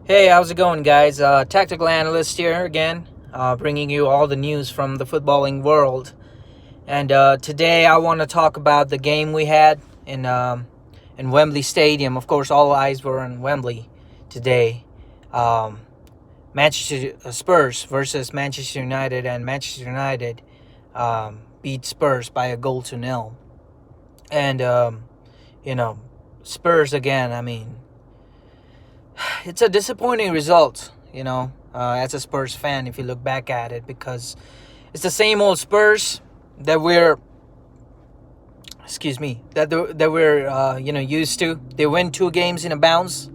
Hey, how's it going, guys? Tactical analyst here again, bringing you all the news from the footballing world. And today I want to talk about the game we had in Wembley Stadium. Of course, all eyes were on Wembley today. Um, Manchester Spurs versus Manchester United, and Manchester United beat Spurs by a goal to nil. And Spurs again. I mean, it's a disappointing result, as a Spurs fan, if you look back at it, because it's the same old Spurs that we're, used to. They win 2 games in a bounce,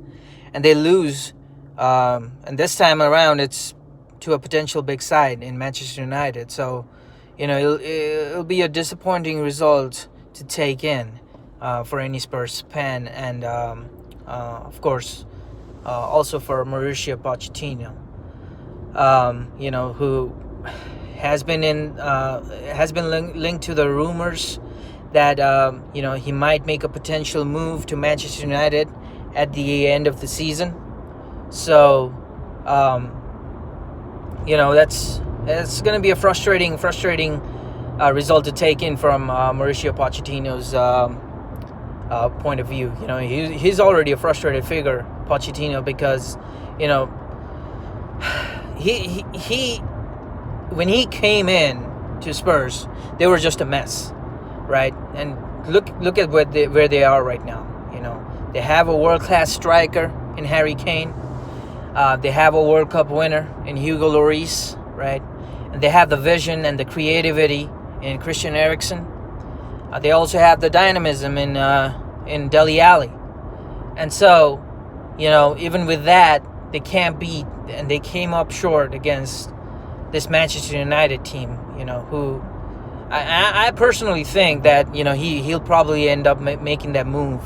and they lose, and this time around, it's to a potential big side in Manchester United. So, it'll be a disappointing result to take in for any Spurs fan, and of course. Also for Mauricio Pochettino, who has been linked to the rumors that he might make a potential move to Manchester United at the end of the season. So, it's going to be a frustrating result to take in from Mauricio Pochettino's point of view. He's already a frustrated figure, Pochettino, because he when he came in to Spurs, they were just a mess, right? And look at where they are right now. They have a world-class striker in Harry Kane. They have a World Cup winner in Hugo Lloris, right? And they have the vision and the creativity in Christian Eriksen. They also have the dynamism in Dele Alli. And so, even with that, they can't beat, and they came up short against this Manchester United team, who I personally think that, he'll probably end up making that move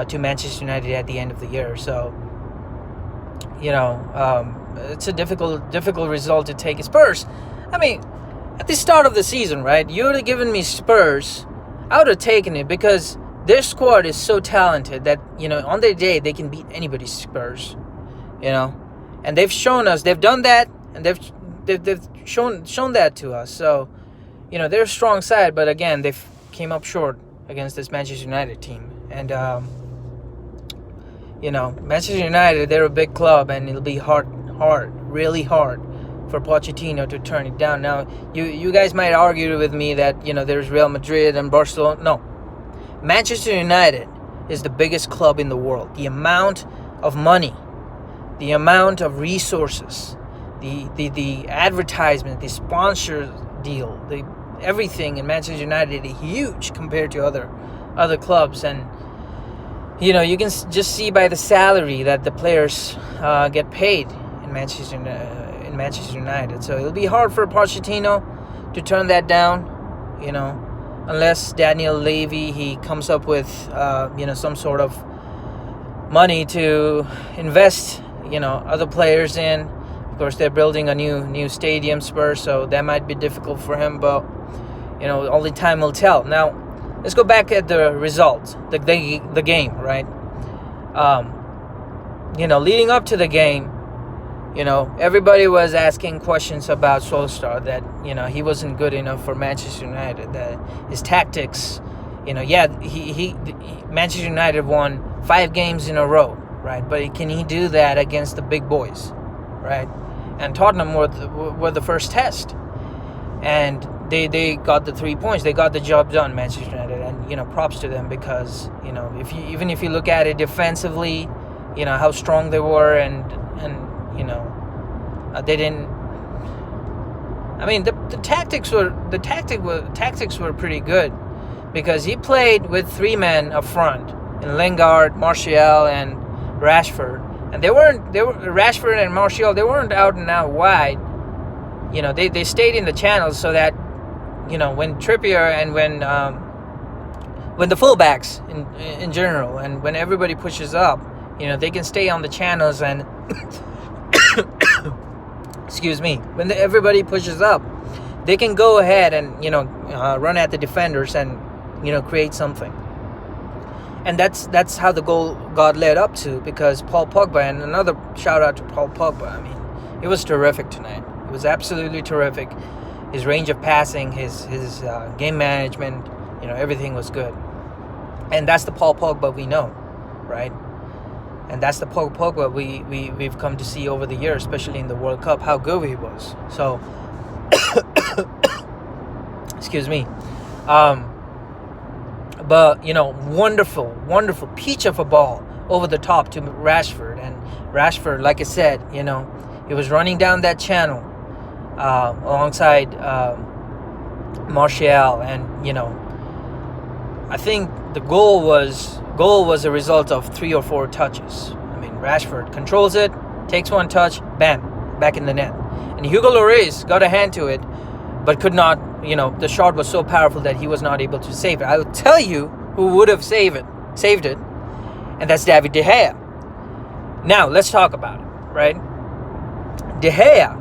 to Manchester United at the end of the year. So, it's a difficult result to take. Spurs, I mean, at the start of the season, right, you would have given me Spurs, I would have taken it, because their squad is so talented that, on their day, they can beat anybody's Spurs, and they've shown us, they've done that, and they've shown that to us. So, they're a strong side, but again, they've came up short against this Manchester United team. And, Manchester United, they're a big club, and it'll be really hard for Pochettino to turn it down. Now, you guys might argue with me that, there's Real Madrid and Barcelona. No. Manchester United is the biggest club in the world. The amount of money, the amount of resources, the advertisement, the sponsor deal, everything in Manchester United is huge compared to other clubs. And you can just see by the salary that the players get paid in Manchester United. So it'll be hard for Pochettino to turn that down, unless Daniel Levy, he comes up with some sort of money to invest other players in. Of course, they're building a new stadium, Spurs, so that might be difficult for him, but only time will tell. Now, let's go back at the result, the game, right? Leading up to the game, everybody was asking questions about Solskjaer, that, he wasn't good enough for Manchester United, that his tactics, Manchester United won 5 games in a row, right? But can he do that against the big boys, right? And Tottenham were the first test, and they got the 3 points. They got the job done, Manchester United, and props to them, because if you look at it defensively, how strong they were, and they didn't. I mean, the tactics were pretty good, because he played with 3 men up front, in Lingard, Martial, and Rashford. And Rashford and Martial, they weren't out and out wide. They stayed in the channels, so that when Trippier and when the fullbacks in general, and when everybody pushes up, they can stay on the channels, and excuse me, when everybody pushes up, they can go ahead and run at the defenders and create something. And that's how the goal got led up to, because Paul Pogba, and another shout out to Paul Pogba. I mean, it was terrific tonight. It was absolutely terrific. His range of passing, his game management, everything was good. And that's the Paul Pogba we know, right? And that's the Paul Pogba we've come to see over the years, especially in the World Cup, how good he was. So, excuse me. But, wonderful peach of a ball over the top to Rashford. And Rashford, like I said, he was running down that channel alongside Martial. And, I think the goal was a result of 3 or 4 touches. I mean, Rashford controls it, takes one touch, bam, back in the net. And Hugo Lloris got a hand to it, but could not, the shot was so powerful that he was not able to save it. I will tell you who would have saved it, and that's David De Gea. Now, let's talk about it, right? De Gea,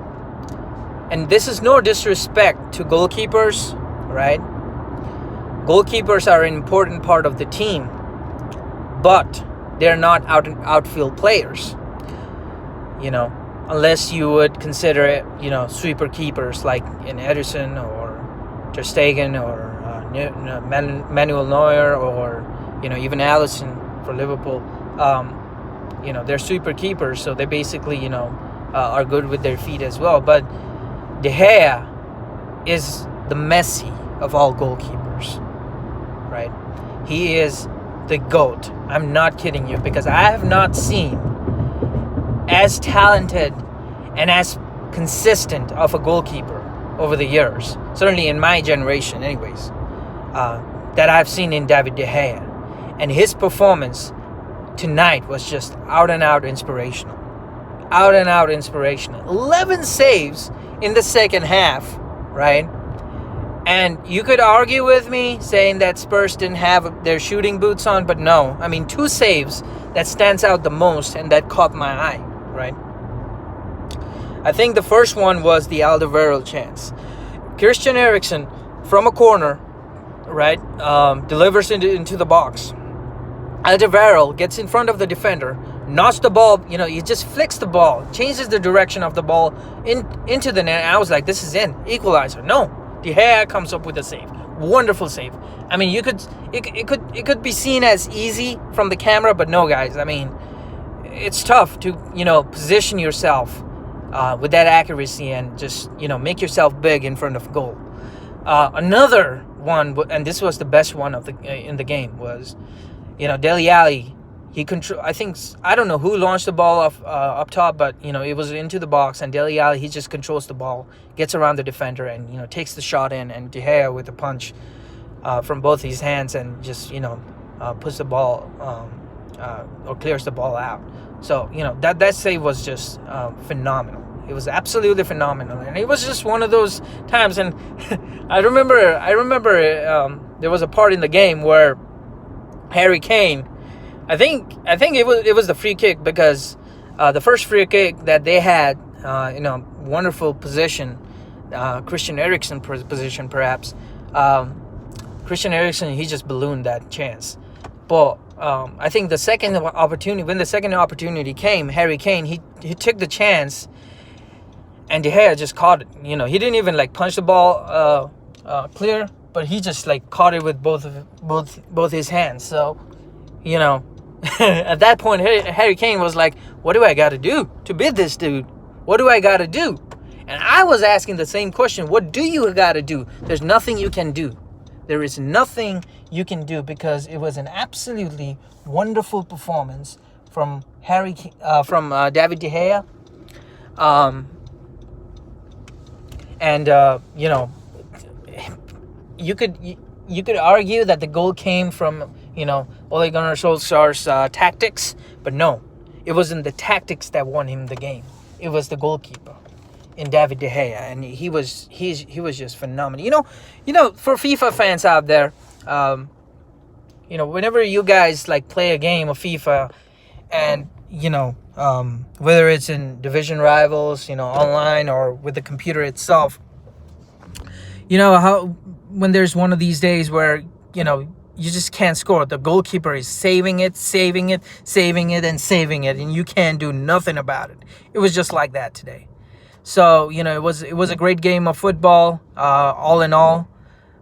and this is no disrespect to goalkeepers, right? Goalkeepers are an important part of the team, but they're not outfield players, unless you would consider it, sweeper keepers like in Ederson or Ter Stegen or Manuel Neuer or, even Alisson for Liverpool. They're sweeper keepers, so they basically, are good with their feet as well. But De Gea is the Messi of all goalkeepers, right? He is the GOAT. I'm not kidding you, because I have not seen as talented and as consistent of a goalkeeper over the years, certainly in my generation anyways, that I've seen in David De Gea. And his performance tonight was just out and out inspirational. 11 saves in the second half, right? And you could argue with me saying that Spurs didn't have their shooting boots on, but no. I mean, 2 saves that stands out the most and that caught my eye, right? I think the first one was the Alderweireld chance. Christian Eriksen from a corner, right, delivers into the box. Alderweireld gets in front of the defender, knocks the ball, he just flicks the ball, changes the direction of the ball into the net. I was like, this is in, equalizer. No, De Gea comes up with a save. Wonderful save. I mean, it could be seen as easy from the camera, but no, guys. I mean, it's tough to position yourself with that accuracy and just make yourself big in front of goal. Another one, and this was the best one in the game, was Dele Alli. I don't know who launched the ball up top, but it was into the box, and Dele Alli, he just controls the ball, gets around the defender, and takes the shot in, and De Gea with a punch from both his hands, and just puts the ball or clears the ball out. So that save was just phenomenal. It was absolutely phenomenal, and it was just one of those times. And I remember there was a part in the game where Harry Kane, I think it was the free kick, because the first free kick that they had, wonderful position, Christian Eriksen position perhaps. Christian Eriksen, he just ballooned that chance. But I think when the second opportunity came, Harry Kane, he took the chance, and De Gea just caught it. He didn't even punch the ball clear, but he just caught it with both his hands. So, at that point, Harry Kane was like, what do I got to do to beat this dude? What do I got to do? And I was asking the same question. What do you got to do? There's nothing you can do. There is nothing you can do, because it was an absolutely wonderful performance from David De Gea. You could argue that the goal came from Ole Gunnar Solskjaer's tactics, but no, it wasn't the tactics that won him the game. It was the goalkeeper in David De Gea, and he was just phenomenal. For FIFA fans out there, whenever you guys play a game of FIFA, and whether it's in division rivals, online or with the computer itself, how when there's one of these days where you just can't score. The goalkeeper is saving it, and you can't do nothing about it. It was just like that today. So it was a great game of football, all in all.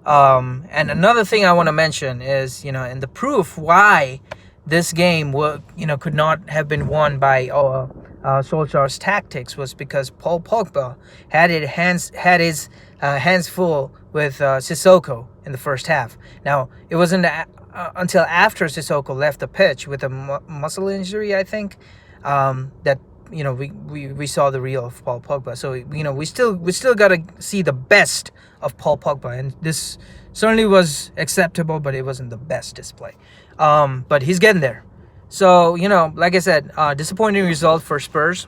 And another thing I want to mention is, and the proof why this game could not have been won by Solskjaer's tactics was because Paul Pogba had his hands full with Sissoko in the first half. Now, it wasn't until after Sissoko left the pitch with a muscle injury, I think, that we saw the real of Paul Pogba. So we still got to see the best of Paul Pogba, and this certainly was acceptable, but it wasn't the best display. But he's getting there. So like I said, disappointing result for Spurs.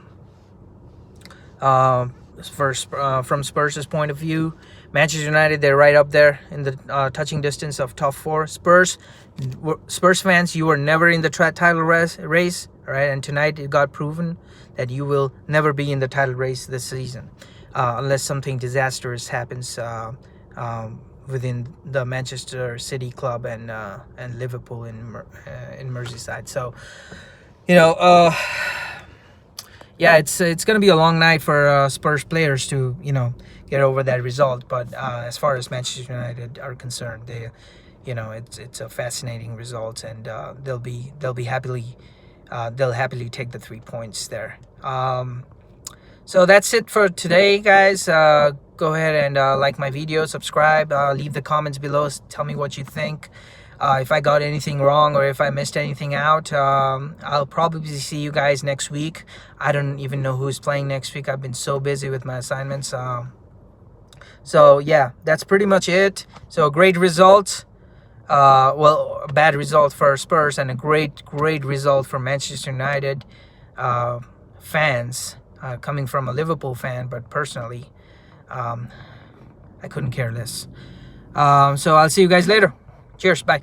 From Spurs' point of view, Manchester United, they're right up there in the touching distance of top four. Spurs fans, you were never in the title race, all right? And tonight it got proven that you will never be in the title race this season, unless something disastrous happens within the Manchester City club and Liverpool in Merseyside. So, yeah, it's going to be a long night for Spurs players to get over that result. But as far as Manchester United are concerned, they, it's a fascinating result, and they'll happily take the 3 points there. So that's it for today, guys. Go ahead and like my video, subscribe, leave the comments below, tell me what you think. If I got anything wrong or if I missed anything out, I'll probably see you guys next week. I don't even know who's playing next week. I've been so busy with my assignments. So yeah, that's pretty much it. So a great result. A bad result for Spurs, and a great result for Manchester United fans, coming from a Liverpool fan, but personally, I couldn't care less. So I'll see you guys later. Cheers, bye.